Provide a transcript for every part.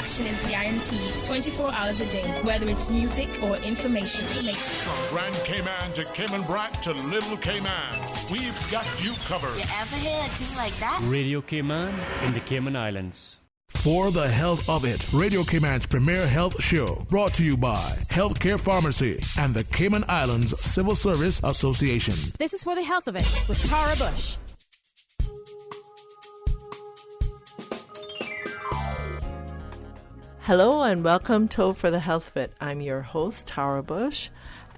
connection is guaranteed 24 hours a day, whether it's music or information. From Grand Cayman to Cayman Brac to Little Cayman, we've got you covered. You ever hear a thing like that? Radio Cayman in the Cayman Islands. For the Health of It, Radio Cayman's premier health show, brought to you by Healthcare Pharmacy and the Cayman Islands Civil Service Association. This is For the Health of It with Tara Bush. Hello and welcome to For the Health of It. I'm your host, Tara Bush.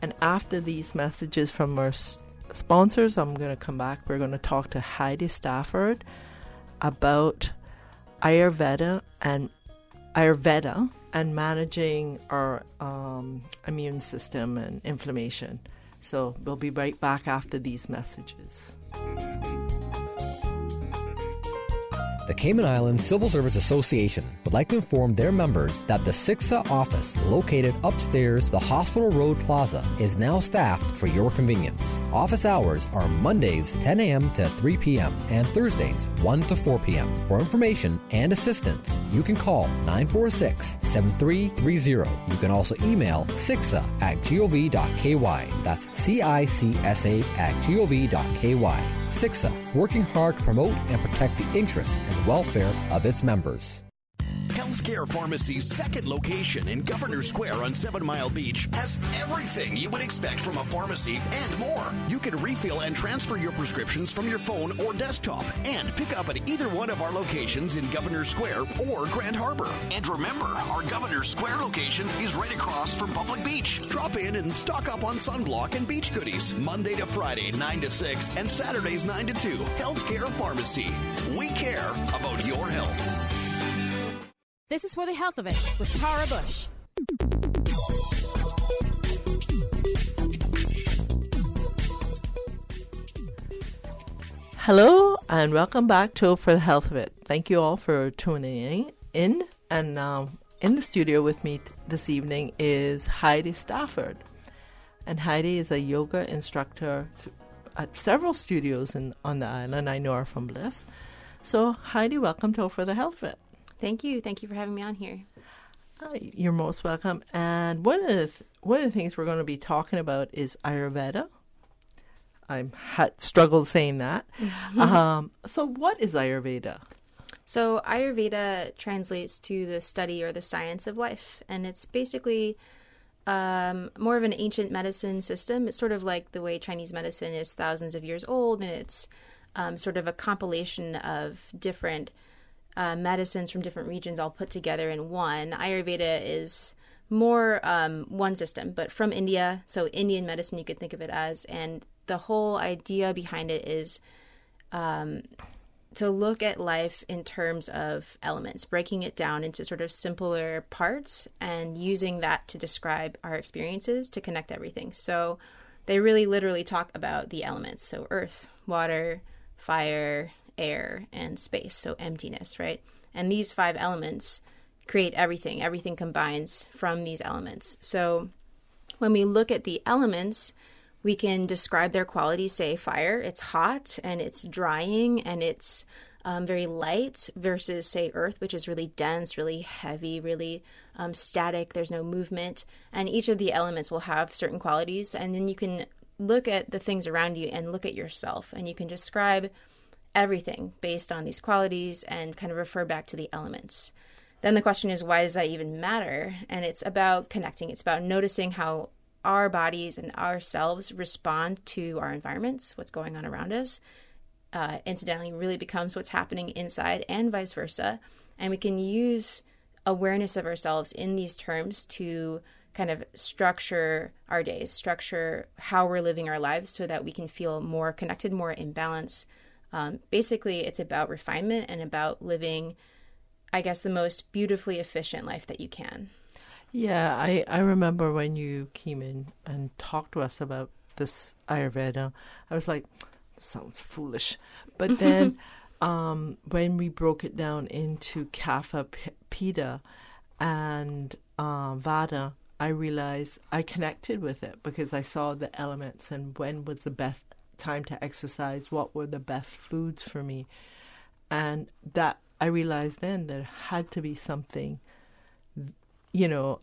And after these messages from our sponsors, I'm going to come back. We're going to talk to Heidi Stafford about Ayurveda and managing our immune system and inflammation. So we'll be right back after these messages. The Cayman Islands Civil Service Association would like to inform their members that the CICSA office, located upstairs the Hospital Road Plaza, is now staffed for your convenience. Office hours are Mondays 10 a.m. to 3 p.m. and Thursdays 1 to 4 p.m. For information and assistance, you can call 946-7330. You can also email cicsa@gov.ky. That's CICSA@gov.ky. CICSA, working hard to promote and protect the interests and welfare of its members. Healthcare Pharmacy's second location in Governor Square on 7 Mile Beach has everything you would expect from a pharmacy and more. You can refill and transfer your prescriptions from your phone or desktop and pick up at either one of our locations in Governor Square or Grand Harbor. And remember, our Governor Square location is right across from Public Beach. Drop in and stock up on sunblock and beach goodies. Monday to Friday, 9 to 6, and Saturdays, 9 to 2. Healthcare Pharmacy. We care about your health. This is For the Health of It with Tara Bush. Hello and welcome back to For the Health of It. Thank you all for tuning in. And in the studio with me this evening is Heidi Stafford. And Heidi is a yoga instructor at several studios on the island. I know her from Bliss. So Heidi, welcome to For the Health of It. Thank you. Thank you for having me on here. You're most welcome. And one of the things we're going to be talking about is Ayurveda. I had struggled saying that. So what is Ayurveda? So Ayurveda translates to the study or the science of life. And it's basically more of an ancient medicine system. It's sort of like the way Chinese medicine is thousands of years old. And it's sort of a compilation of different medicines from different regions all put together in one. Ayurveda is more one system, but from India. So Indian medicine, you could think of it as. And the whole idea behind it is to look at life in terms of elements, breaking it down into sort of simpler parts and using that to describe our experiences to connect everything. So they really literally talk about the elements. So earth, water, fire, air, and space, so emptiness, right? And these 5 elements create everything. Everything combines from these elements. So when we look at the elements, we can describe their qualities. Say fire, it's hot and it's drying and it's very light, versus say earth, which is really dense, really heavy, really static. There's no movement. And each of the elements will have certain qualities. And then you can look at the things around you and look at yourself, and you can describe everything based on these qualities and kind of refer back to the elements. Then the question is, why does that even matter? And it's about connecting. It's about noticing how our bodies and ourselves respond to our environments, what's going on around us. Incidentally, really becomes what's happening inside and vice versa. And we can use awareness of ourselves in these terms to kind of structure our days, structure how we're living our lives so that we can feel more connected, more in balance. Basically, it's about refinement and about living, I guess, the most beautifully efficient life that you can. Yeah, I remember when you came in and talked to us about this Ayurveda, I was like, this sounds foolish. But then when we broke it down into Kapha, Pitta, and Vata, I realized I connected with it because I saw the elements and when was the best time to exercise, what were the best foods for me. And that I realized then there had to be something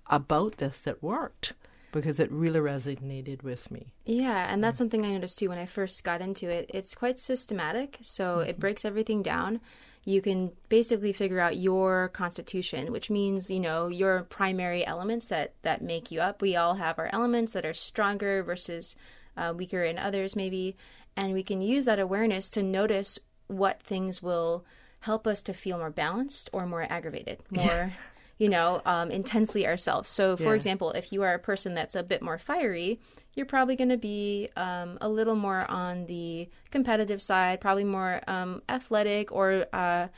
about this that worked, because it really resonated with me. Yeah, and that's something I noticed too when I first got into it. It's quite systematic, so it breaks everything down. You can basically figure out your constitution, which means, your primary elements that make you up. We all have our elements that are stronger versus weaker in others maybe, and we can use that awareness to notice what things will help us to feel more balanced or more aggravated, more... intensely ourselves. So, for example, if you are a person that's a bit more fiery, you're probably going to be a little more on the competitive side, probably more athletic or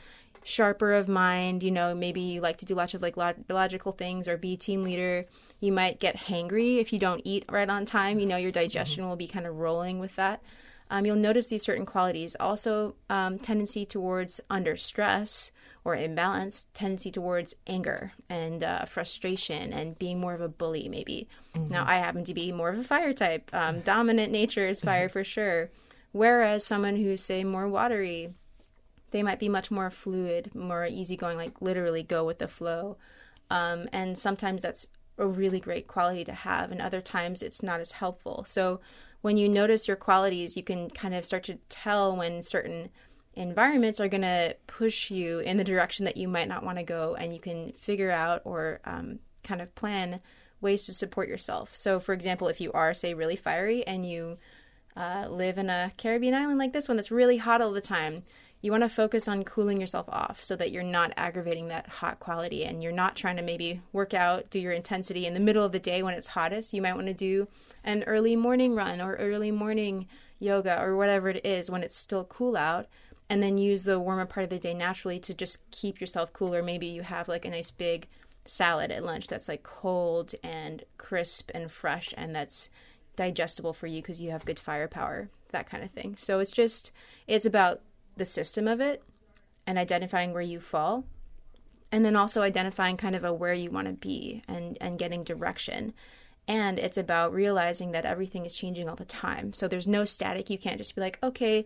sharper of mind. Maybe you like to do lots of logical things or be team leader. You might get hangry if you don't eat right on time. Your digestion will be kind of rolling with that. You'll notice these certain qualities. Also, tendency towards under stress or imbalance, tendency towards anger and frustration and being more of a bully, maybe. Now, I happen to be more of a fire type. Dominant nature is fire for sure. Whereas someone who's, say, more watery, they might be much more fluid, more easygoing, like literally go with the flow. And sometimes that's a really great quality to have, and other times it's not as helpful. So when you notice your qualities, you can kind of start to tell when certain environments are going to push you in the direction that you might not want to go, and you can figure out or kind of plan ways to support yourself. So, for example, if you are, say, really fiery and you live in a Caribbean island like this one that's really hot all the time, you want to focus on cooling yourself off so that you're not aggravating that hot quality, and you're not trying to maybe work out, do your intensity in the middle of the day when it's hottest. You might want to do an early morning run or early morning yoga or whatever it is when it's still cool out, and then use the warmer part of the day naturally to just keep yourself cooler. Maybe you have like a nice big salad at lunch that's like cold and crisp and fresh, and that's digestible for you because you have good firepower, that kind of thing. So it's about the system of it and identifying where you fall, and then also identifying kind of where you want to be and getting direction. And it's about realizing that everything is changing all the time. So there's no static. You can't just be like, okay,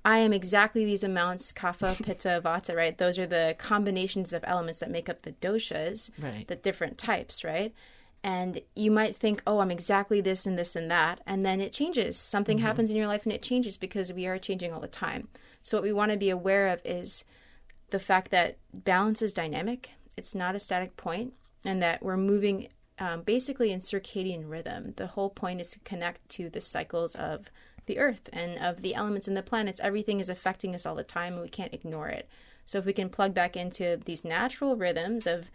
I am exactly these amounts, kapha, pitta, vata, right? Those are the combinations of elements that make up the doshas, right? The different types, right? And you might think, oh, I'm exactly this and this and that. And then it changes. Something happens in your life and it changes because we are changing all the time. So what we want to be aware of is the fact that balance is dynamic. It's not a static point, and that we're moving basically in circadian rhythm. The whole point is to connect to the cycles of the earth and of the elements and the planets. Everything is affecting us all the time, and we can't ignore it. So if we can plug back into these natural rhythms of,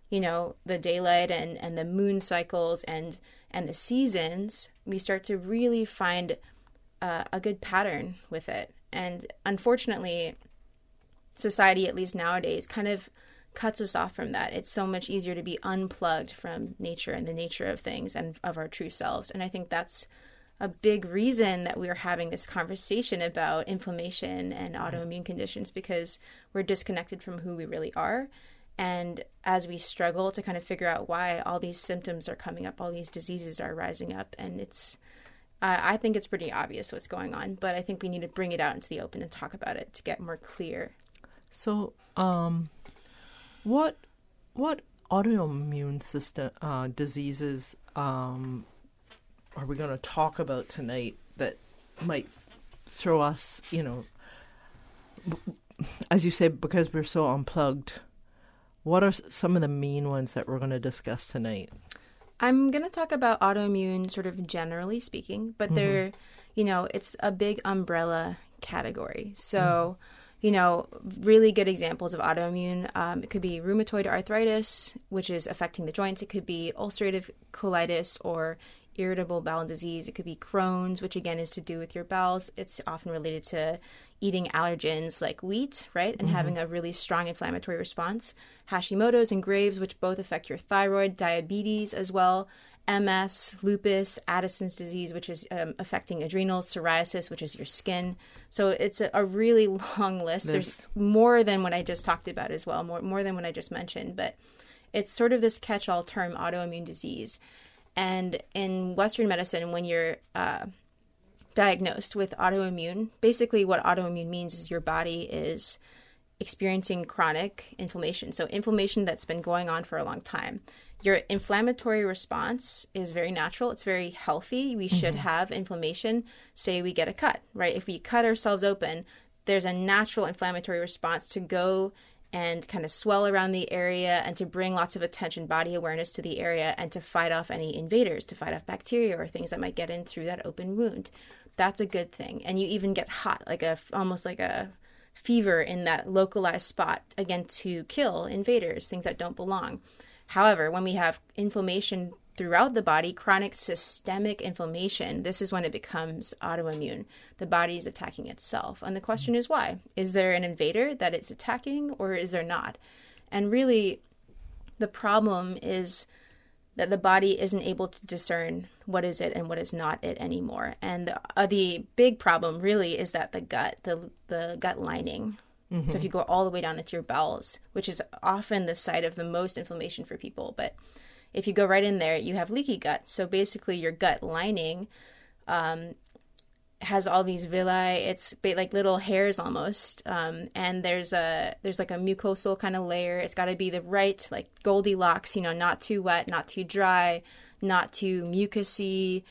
the daylight and the moon cycles and the seasons, we start to really find a good pattern with it. And unfortunately, society, at least nowadays, kind of cuts us off from that. It's so much easier to be unplugged from nature and the nature of things and of our true selves. And I think that's a big reason that we're having this conversation about inflammation and autoimmune conditions, because we're disconnected from who we really are. And as we struggle to kind of figure out why all these symptoms are coming up, all these diseases are rising up, and I think it's pretty obvious what's going on, but I think we need to bring it out into the open and talk about it to get more clear. So, what autoimmune system diseases are we going to talk about tonight that might throw us, as you say, because we're so unplugged? What are some of the main ones that we're going to discuss tonight? I'm going to talk about autoimmune sort of generally speaking, but they're, it's a big umbrella category. So, really good examples of autoimmune. It could be rheumatoid arthritis, which is affecting the joints. It could be ulcerative colitis or irritable bowel disease. It could be Crohn's, which again is to do with your bowels. It's often related to eating allergens like wheat, right? And having a really strong inflammatory response. Hashimoto's and Graves', which both affect your thyroid, diabetes as well. MS, lupus, Addison's disease, which is affecting adrenals, psoriasis, which is your skin. So it's a really long list. There's more than what I just talked about as well, more than what I just mentioned. But it's sort of this catch-all term, autoimmune disease. And in Western medicine, when you're diagnosed with autoimmune, basically what autoimmune means is your body is experiencing chronic inflammation. So inflammation that's been going on for a long time. Your inflammatory response is very natural. It's very healthy. We should have inflammation. Say we get a cut, right? If we cut ourselves open, there's a natural inflammatory response to go and kind of swell around the area and to bring lots of attention, body awareness to the area, and to fight off any invaders, to fight off bacteria or things that might get in through that open wound. That's a good thing. And you even get hot, almost like a fever in that localized spot, again, to kill invaders, things that don't belong. However, when we have inflammation throughout the body, chronic systemic inflammation, this is when it becomes autoimmune. The body is attacking itself. And the question is why? Is there an invader that it's attacking, or is there not? And really, the problem is that the body isn't able to discern what is it and what is not it anymore. And the big problem really is that the gut, the gut lining. So if you go all the way down into your bowels, which is often the site of the most inflammation for people, but if you go right in there, you have leaky gut. So basically your gut lining has all these villi. It's like little hairs almost. And there's like a mucosal kind of layer. It's got to be the right, like Goldilocks, not too wet, not too dry, not too mucousy.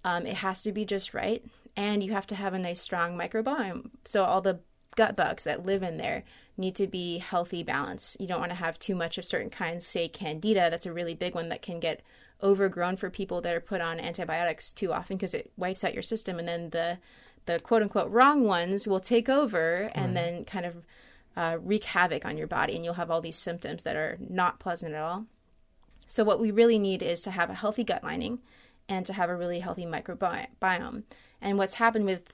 It has to be just right. And you have to have a nice strong microbiome. So all the gut bugs that live in there need to be healthy balance. You don't want to have too much of certain kinds, say Candida. That's a really big one that can get overgrown for people that are put on antibiotics too often because it wipes out your system. And then the quote unquote wrong ones will take over and then kind of wreak havoc on your body. And you'll have all these symptoms that are not pleasant at all. So what we really need is to have a healthy gut lining and to have a really healthy microbiome. And what's happened with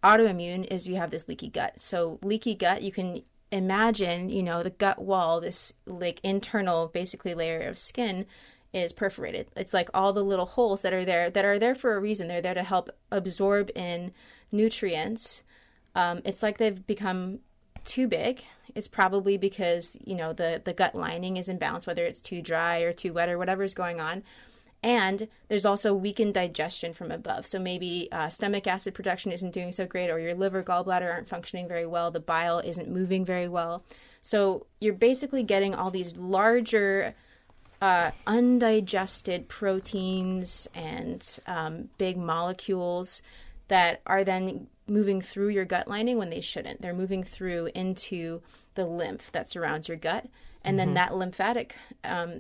autoimmune is you have this leaky gut. So leaky gut, you can imagine, the gut wall, this like internal basically layer of skin is perforated. It's like all the little holes that are there for a reason. They're there to help absorb in nutrients. It's like they've become too big. It's probably because, the gut lining is imbalanced, whether it's too dry or too wet or whatever's going on. And there's also weakened digestion from above. So maybe stomach acid production isn't doing so great, or your liver, gallbladder aren't functioning very well. The bile isn't moving very well. So you're basically getting all these larger undigested proteins and big molecules that are then moving through your gut lining when they shouldn't. They're moving through into the lymph that surrounds your gut. And then that lymphatic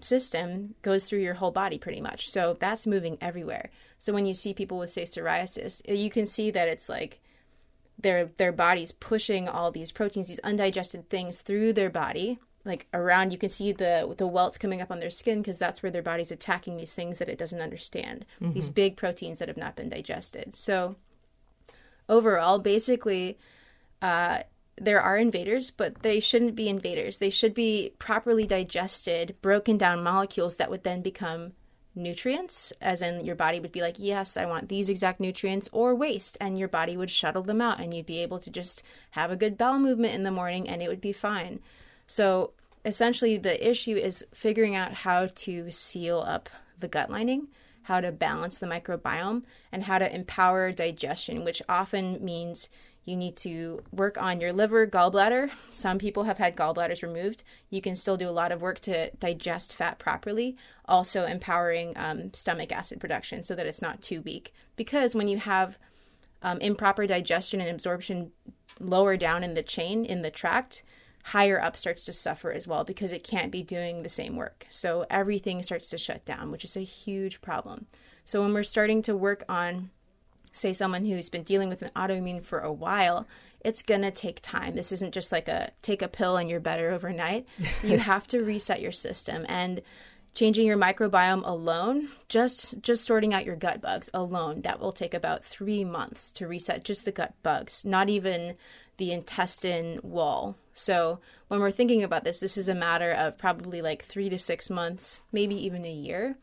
system goes through your whole body pretty much. So that's moving everywhere. So when you see people with, say, psoriasis, you can see that it's like their body's pushing all these proteins, these undigested things through their body, like around. You can see the welts coming up on their skin because that's where their body's attacking these things that it doesn't understand, these big proteins that have not been digested. So overall, basically, there are invaders, but they shouldn't be invaders. They should be properly digested, broken down molecules that would then become nutrients, as in your body would be like, yes, I want these exact nutrients, or waste, and your body would shuttle them out, and you'd be able to just have a good bowel movement in the morning, and it would be fine. So essentially, the issue is figuring out how to seal up the gut lining, how to balance the microbiome, and how to empower digestion, which often means you need to work on your liver, gallbladder. Some people have had gallbladders removed. You can still do a lot of work to digest fat properly. Also empowering stomach acid production so that it's not too weak. Because when you have improper digestion and absorption lower down in the chain, in the tract, higher up starts to suffer as well because it can't be doing the same work. So everything starts to shut down, which is a huge problem. So when we're starting to work on, say, someone who's been dealing with an autoimmune for a while, it's going to take time. This isn't just like take a pill and you're better overnight. You have to reset your system. And changing your microbiome alone, just sorting out your gut bugs alone, that will take about 3 months to reset just the gut bugs, not even the intestine wall. So when we're thinking about this is a matter of probably like 3 to 6 months, maybe even a year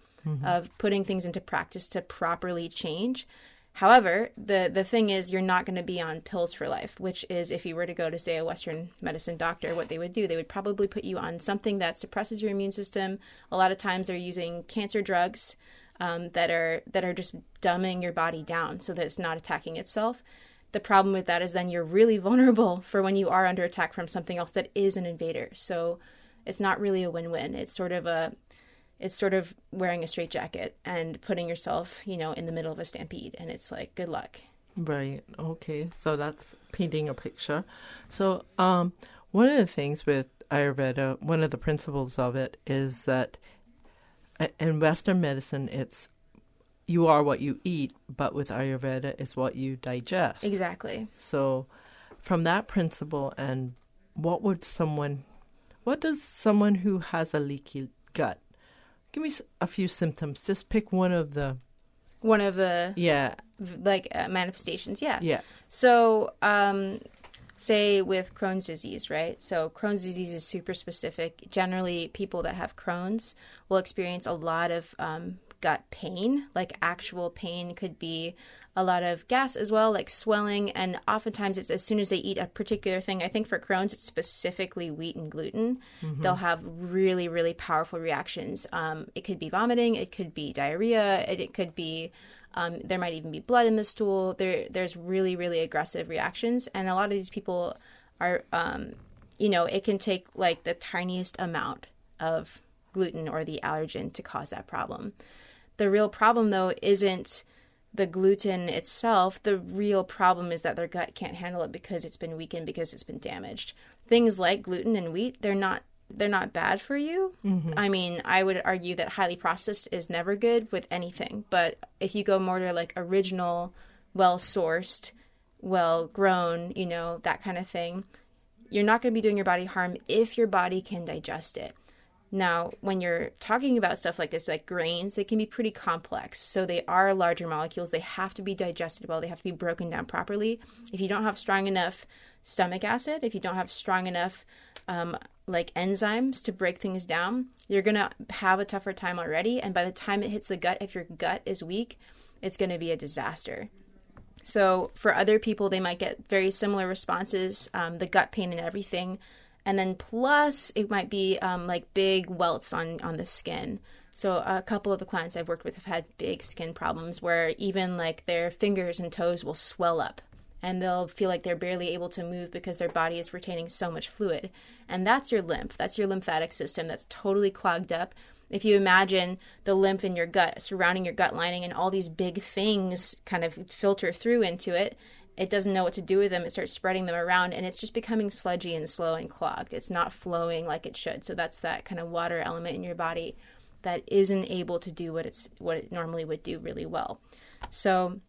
of putting things into practice to properly change. However, the thing is, you're not going to be on pills for life, which is, if you were to go to, say, a Western medicine doctor, what they would do, they would probably put you on something that suppresses your immune system. A lot of times they're using cancer drugs that are just dumbing your body down so that it's not attacking itself. The problem with that is then you're really vulnerable for when you are under attack from something else that is an invader. So it's not really a win-win. It's sort of wearing a straitjacket and putting yourself, in the middle of a stampede. And it's like, good luck. Right. Okay. So that's painting a picture. So one of the things with Ayurveda, one of the principles of it is that in Western medicine, it's you are what you eat, but with Ayurveda, it's what you digest. Exactly. So from that principle, and what does someone who has a leaky gut, give me a few symptoms. Just pick one of the manifestations. Yeah. Yeah. So, say with Crohn's disease, right? So Crohn's disease is super specific. Generally, people that have Crohn's will experience a lot of gut pain, like actual pain. Could be a lot of gas as well, like swelling. And oftentimes it's as soon as they eat a particular thing. I think for Crohn's, it's specifically wheat and gluten. Mm-hmm. They'll have really, really powerful reactions. It could be vomiting. It could be diarrhea. It could be, there might even be blood in the stool. There's really, really aggressive reactions. And a lot of these people are, it can take like the tiniest amount of gluten or the allergen to cause that problem. The real problem, though, isn't the gluten itself. The real problem is that their gut can't handle it because it's been weakened, because it's been damaged. Things like gluten and wheat, they're not bad for you. Mm-hmm. I mean, I would argue that highly processed is never good with anything. But if you go more to like original, well-sourced, well-grown, that kind of thing, you're not going to be doing your body harm if your body can digest it. Now, when you're talking about stuff like this, like grains, they can be pretty complex. So they are larger molecules. They have to be digestible. They have to be broken down properly. If you don't have strong enough stomach acid, if you don't have strong enough enzymes to break things down, you're going to have a tougher time already. And by the time it hits the gut, if your gut is weak, it's going to be a disaster. So for other people, they might get very similar responses, the gut pain and everything. And then plus it might be like big welts on the skin. So a couple of the clients I've worked with have had big skin problems where even like their fingers and toes will swell up and they'll feel like they're barely able to move because their body is retaining so much fluid. And that's your lymph. That's your lymphatic system that's totally clogged up. If you imagine the lymph in your gut surrounding your gut lining and all these big things kind of filter through into it, it doesn't know what to do with them. It starts spreading them around and it's just becoming sludgy and slow and clogged. It's not flowing like it should. So that's that kind of water element in your body that isn't able to do what it normally would do really well. So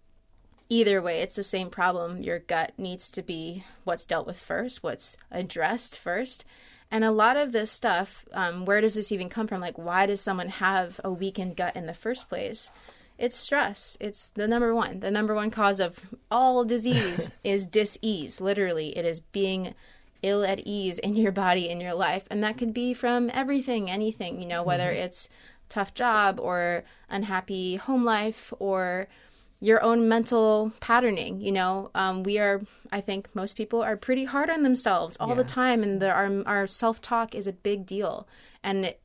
either way, it's the same problem. Your gut needs to be what's dealt with first, what's addressed first. And a lot of this stuff, where does this even come from? Like, why does someone have a weakened gut in the first place? It's stress. It's the number one cause of all disease is dis-ease. Literally, it is being ill at ease in your body, in your life. And that could be from everything, anything, whether it's tough job or unhappy home life or your own mental patterning. I think most people are pretty hard on themselves all the time. And our self-talk is a big deal. And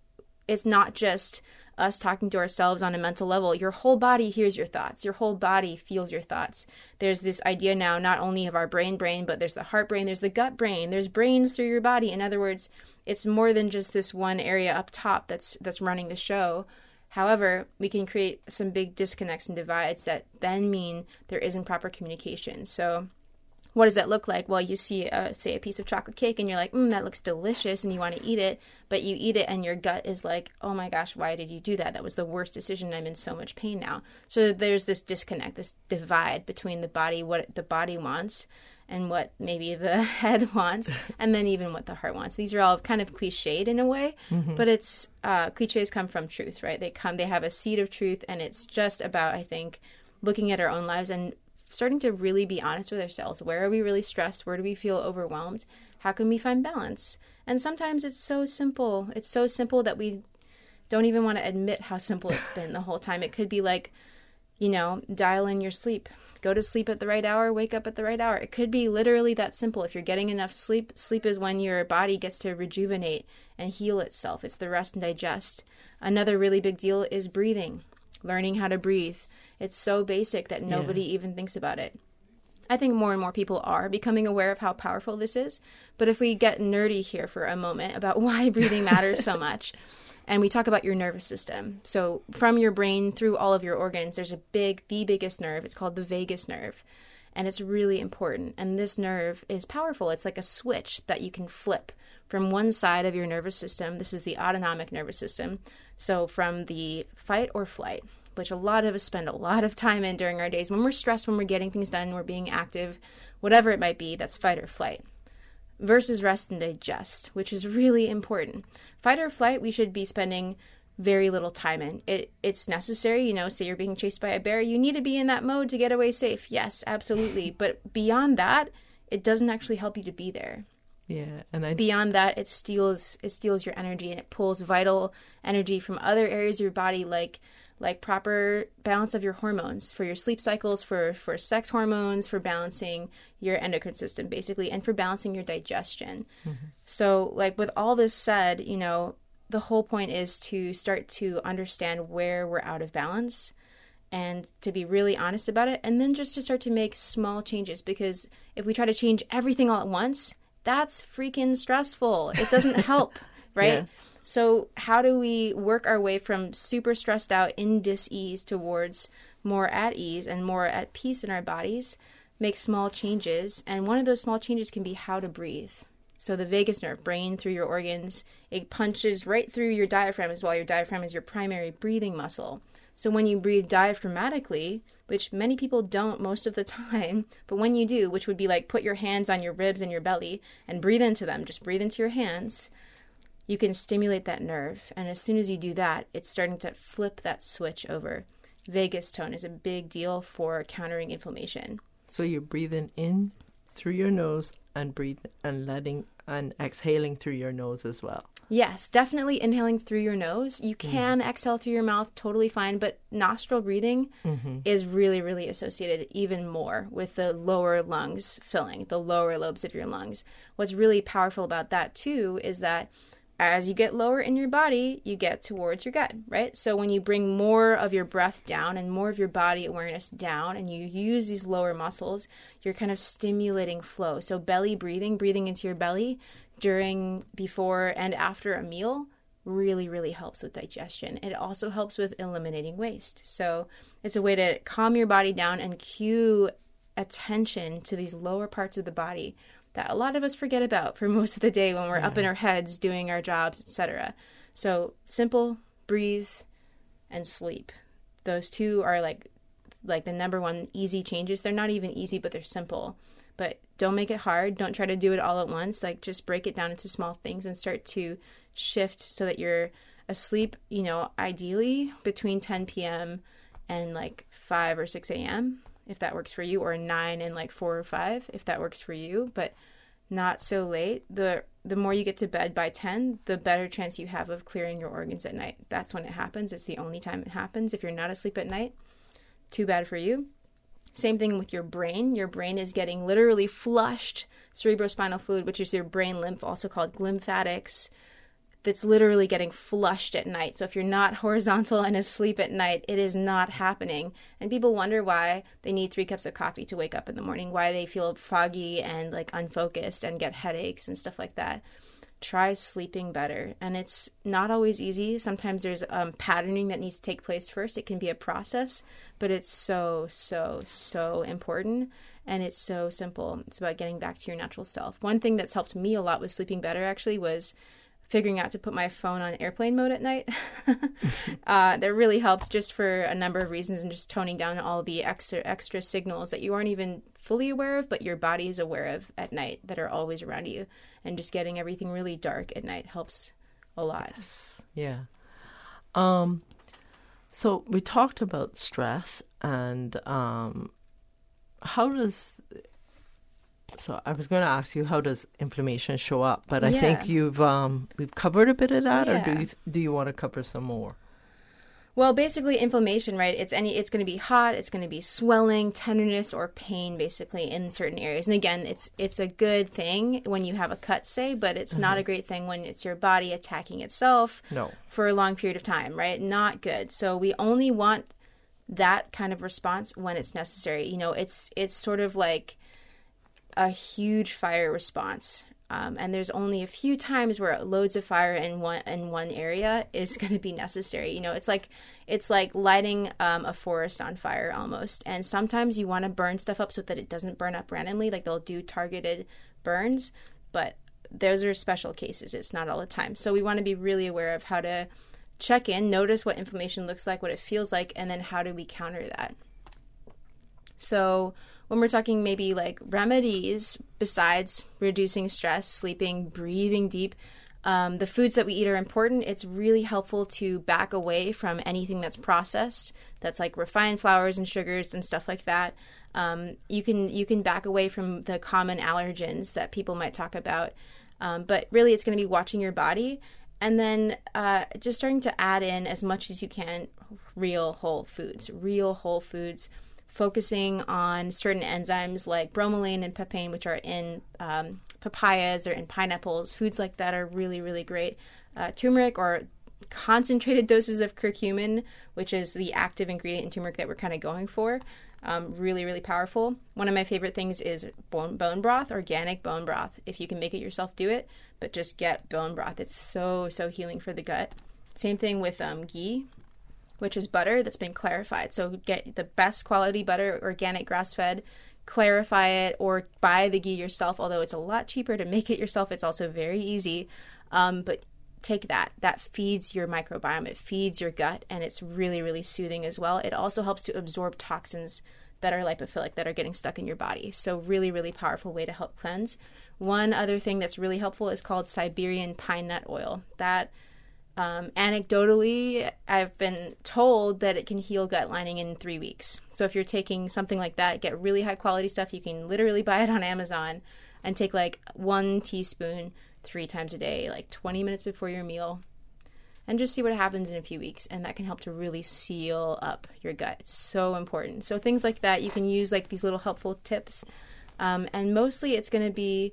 it's not just us talking to ourselves on a mental level. Your whole body hears your thoughts. Your whole body feels your thoughts. There's this idea now, not only of our brain, but there's the heart brain, there's the gut brain, there's brains through your body. In other words, it's more than just this one area up top that's running the show. However, we can create some big disconnects and divides that then mean there isn't proper communication. So what does that look like? Well, you see, say, a piece of chocolate cake and you're like, that looks delicious, and you want to eat it, but you eat it and your gut is like, oh my gosh, why did you do that? That was the worst decision. I'm in so much pain now. So there's this disconnect, this divide between the body, what the body wants, and what maybe the head wants, and then even what the heart wants. These are all kind of cliched in a way, but it's cliches come from truth, right? They have a seed of truth, and it's just about, I think, looking at our own lives and starting to really be honest with ourselves. Where are we really stressed? Where do we feel overwhelmed? How can we find balance? And sometimes it's so simple. It's so simple that we don't even want to admit how simple it's been the whole time. It could be like, dial in your sleep. Go to sleep at the right hour, wake up at the right hour. It could be literally that simple. If you're getting enough sleep, sleep is when your body gets to rejuvenate and heal itself. It's the rest and digest. Another really big deal is breathing, learning how to breathe. It's so basic that nobody even thinks about it. I think more and more people are becoming aware of how powerful this is. But if we get nerdy here for a moment about why breathing matters so much, and we talk about your nervous system. So from your brain through all of your organs, there's the biggest nerve. It's called the vagus nerve. And it's really important. And this nerve is powerful. It's like a switch that you can flip from one side of your nervous system. This is the autonomic nervous system. So from the fight or flight, which a lot of us spend a lot of time in during our days. When we're stressed, when we're getting things done, we're being active, whatever it might be, that's fight or flight. Versus rest and digest, which is really important. Fight or flight, we should be spending very little time in. It's necessary, say you're being chased by a bear, you need to be in that mode to get away safe. Yes, absolutely. But beyond that, it doesn't actually help you to be there. Yeah, and beyond that, it steals your energy, and it pulls vital energy from other areas of your body, like proper balance of your hormones, for your sleep cycles, for sex hormones, for balancing your endocrine system, basically, and for balancing your digestion. Mm-hmm. So, with all this said, the whole point is to start to understand where we're out of balance and to be really honest about it, and then just to start to make small changes, because if we try to change everything all at once, that's freaking stressful. It doesn't help, right? Yeah. So how do we work our way from super stressed out in dis-ease towards more at ease and more at peace in our bodies? Make small changes. And one of those small changes can be how to breathe. So the vagus nerve, brain through your organs, it punches right through your diaphragm as well. Your diaphragm is your primary breathing muscle. So when you breathe diaphragmatically, which many people don't most of the time, but when you do, which would be like put your hands on your ribs and your belly and breathe into them, just breathe into your hands, you can stimulate that nerve. And as soon as you do that, it's starting to flip that switch over. Vagus tone is a big deal for countering inflammation. So you're breathing in through your nose and exhaling through your nose as well. Yes, definitely inhaling through your nose. You can exhale through your mouth, totally fine, but nostril breathing is really, really associated even more with the lower lungs filling, the lower lobes of your lungs. What's really powerful about that too is that as you get lower in your body, you get towards your gut, right? So when you bring more of your breath down and more of your body awareness down, and you use these lower muscles, you're kind of stimulating flow. So belly breathing into your belly during, before, and after a meal really, really helps with digestion. It also helps with eliminating waste. So it's a way to calm your body down and cue attention to these lower parts of the body that a lot of us forget about for most of the day when we're up in our heads doing our jobs, etc. So simple, breathe, and sleep. Those two are like the number one easy changes. They're not even easy, but they're simple. But don't make it hard. Don't try to do it all at once. Just break it down into small things and start to shift so that you're asleep, ideally between 10 p.m. and 5 or 6 a.m. if that works for you, or 9 and 4 or 5 if that works for you, but not so late. The more you get to bed by 10, the better chance you have of clearing your organs at night. That's when it happens. It's the only time it happens. If you're not asleep at night, too bad for you. Same thing with your brain. Your brain is getting literally flushed cerebrospinal fluid, which is your brain lymph, also called lymphatics, that's literally getting flushed at night. So if you're not horizontal and asleep at night, it is not happening. And people wonder why they need 3 cups of coffee to wake up in the morning, why they feel foggy and unfocused and get headaches and stuff like that. Try sleeping better. And it's not always easy. Sometimes there's patterning that needs to take place first. It can be a process, but it's so, so, so important. And it's so simple. It's about getting back to your natural self. One thing that's helped me a lot with sleeping better actually was figuring out to put my phone on airplane mode at night. That really helps, just for a number of reasons, and just toning down all the extra signals that you aren't even fully aware of, but your body is aware of at night, that are always around you. And just getting everything really dark at night helps a lot. Yes. Yeah. So we talked about stress and how does... So I was going to ask you, how does inflammation show up? But I think we've covered a bit of that, or do you want to cover some more? Well, basically inflammation, right? It's going to be hot, it's going to be swelling, tenderness, or pain, basically, in certain areas. And again, it's a good thing when you have a cut, say, but it's not a great thing when it's your body attacking itself for a long period of time, right? Not good. So we only want that kind of response when it's necessary. You know, it's sort of like a huge fire response. And there's only a few times where loads of fire in one area is going to be necessary. You know, it's like lighting a forest on fire almost. And sometimes you want to burn stuff up so that it doesn't burn up randomly. Like they'll do targeted burns, but those are special cases. It's not all the time. So we want to be really aware of how to check in, notice what inflammation looks like, what it feels like, and then how do we counter that. So when we're talking maybe like remedies besides reducing stress, sleeping, breathing deep, the foods that we eat are important. It's really helpful to back away from anything that's processed, that's like refined flours and sugars and stuff like that. You can back away from the common allergens that people might talk about, but really it's going to be watching your body, and then just starting to add in as much as you can real whole foods, focusing on certain enzymes like bromelain and papain, which are in papayas or in pineapples. Foods like that are really, really great. Turmeric or concentrated doses of curcumin, which is the active ingredient in turmeric that we're kind of going for. Really, really powerful. One of my favorite things is bone broth, organic bone broth. If you can make it yourself, do it, but just get bone broth. It's so, so healing for the gut. Same thing with ghee, which is butter that's been clarified. So get the best quality butter, organic, grass-fed, clarify it, or buy the ghee yourself, although it's a lot cheaper to make it yourself. It's also very easy. But take that. That feeds your microbiome. It feeds your gut, and it's really, really soothing as well. It also helps to absorb toxins that are lipophilic, that are getting stuck in your body. So really, really powerful way to help cleanse. One other thing that's really helpful is called Siberian pine nut oil. That anecdotally, I've been told that it can heal gut lining in 3 weeks. So if you're taking something like that, get really high quality stuff. You can literally buy it on Amazon and take like 1 teaspoon 3 times a day, like 20 minutes before your meal, and just see what happens in a few weeks. And that can help to really seal up your gut. It's so important. So things like that, you can use like these little helpful tips. And mostly it's going to be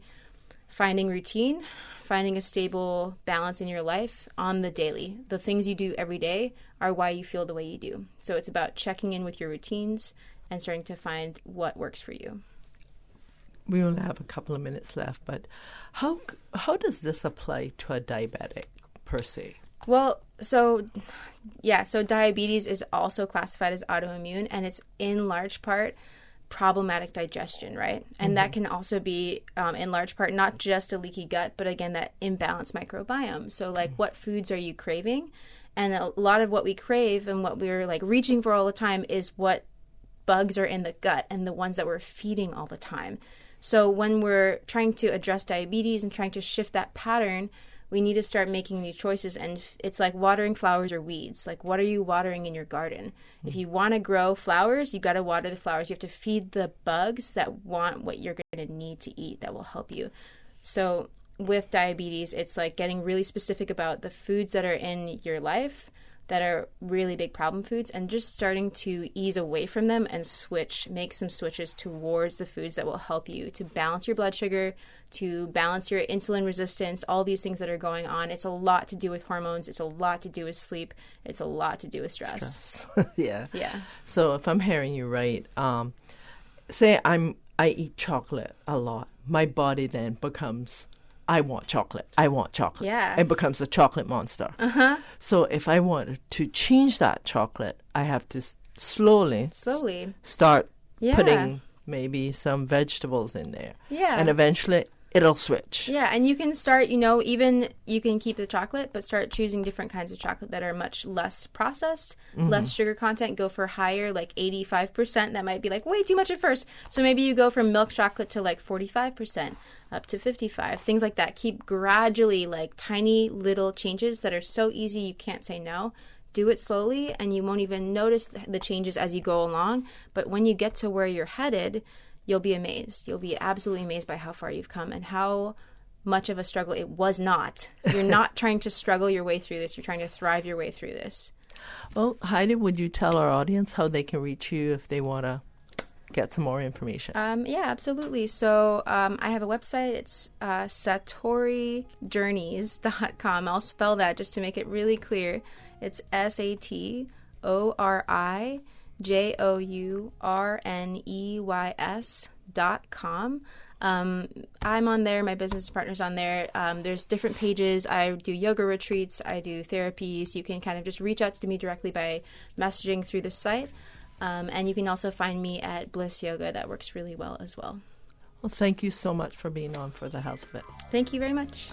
finding routine, finding a stable balance in your life on the daily. The things you do every day are why you feel the way you do. So it's about checking in with your routines and starting to find what works for you. We only have a couple of minutes left, but how does this apply to a diabetic per se? Well, so diabetes is also classified as autoimmune, and it's in large part problematic digestion, right? And that can also be in large part not just a leaky gut, but again, that imbalanced microbiome. So like what foods are you craving? And a lot of what we crave and what we're like reaching for all the time is what bugs are in the gut and the ones that we're feeding all the time. So when we're trying to address diabetes and trying to shift that pattern, we need to start making new choices. And it's like watering flowers or weeds. Like, what are you watering in your garden? If you want to grow flowers, you got to water the flowers. You have to feed the bugs that want what you're going to need to eat that will help you. So with diabetes, it's like getting really specific about the foods that are in your life that are really big problem foods, and just starting to ease away from them and make some switches towards the foods that will help you to balance your blood sugar, to balance your insulin resistance, all these things that are going on. It's a lot to do with hormones. It's a lot to do with sleep. It's a lot to do with stress. Yeah. Yeah. So if I'm hearing you right, say I eat chocolate a lot, my body then becomes, I want chocolate. Yeah. It becomes a chocolate monster. So if I wanted to change that chocolate, I have to slowly start putting maybe some vegetables in there. Yeah. And eventually it'll switch. Yeah, and you can start, even you can keep the chocolate, but start choosing different kinds of chocolate that are much less processed, less sugar content. Go for higher, like 85%. That might be like way too much at first. So maybe you go from milk chocolate to like 45%, up to 55%, things like that. Keep gradually like tiny little changes that are so easy you can't say no. Do it slowly, and you won't even notice the changes as you go along. But when you get to where you're headed, you'll be amazed. You'll be absolutely amazed by how far you've come and how much of a struggle it was not. You're not trying to struggle your way through this. You're trying to thrive your way through this. Well, Heidi, would you tell our audience how they can reach you if they want to get some more information? Yeah, absolutely. So I have a website. It's satorijourneys.com. I'll spell that just to make it really clear. It's SATORIJOURNEYS.com. JOURNEYS.com. I'm on there. My business partner's on there. There's different pages. I do yoga retreats. I do therapies. You can kind of just reach out to me directly by messaging through the site. And you can also find me at Bliss Yoga. That works really well as well. Well, thank you so much for being on For the Health of It. Thank you very much.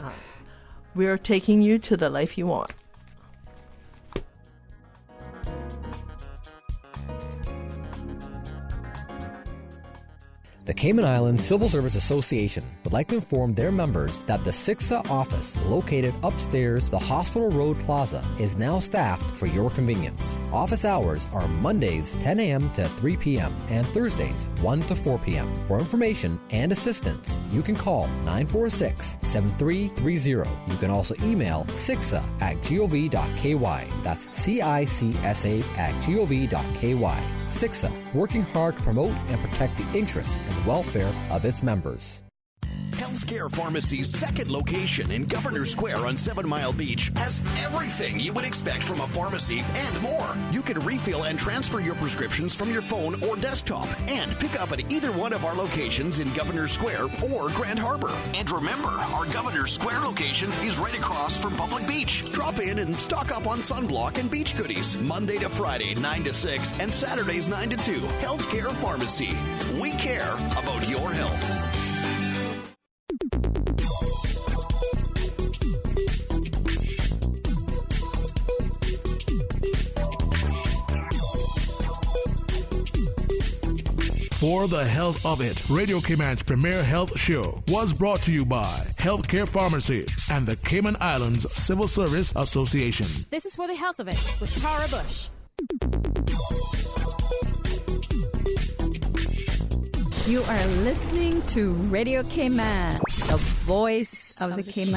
We're taking you to the life you want. The Cayman Islands Civil Service Association would like to inform their members that the CICSA office, located upstairs the Hospital Road Plaza, is now staffed for your convenience. Office hours are Mondays 10 a.m. to 3 p.m. and Thursdays 1 to 4 p.m. For information and assistance, you can call 946-7330. You can also email cicsa@gov.ky. That's CICSA@gov.ky. CICSA, working hard to promote and protect the interests and welfare of its members. Healthcare Pharmacy's second location in Governor Square on 7 Mile Beach has everything you would expect from a pharmacy and more. You can refill and transfer your prescriptions from your phone or desktop and pick up at either one of our locations in Governor Square or Grand Harbor. And remember, our Governor Square location is right across from Public Beach. Drop in and stock up on sunblock and beach goodies Monday to Friday 9 to 6 and Saturdays 9 to 2. Healthcare Pharmacy. We care about your health. For the Health of It, Radio Cayman's premier health show was brought to you by Healthcare Pharmacy and the Cayman Islands Civil Service Association. This is For the Health of It with Tara Bush. You are listening to Radio Cayman, the voice of the Cayman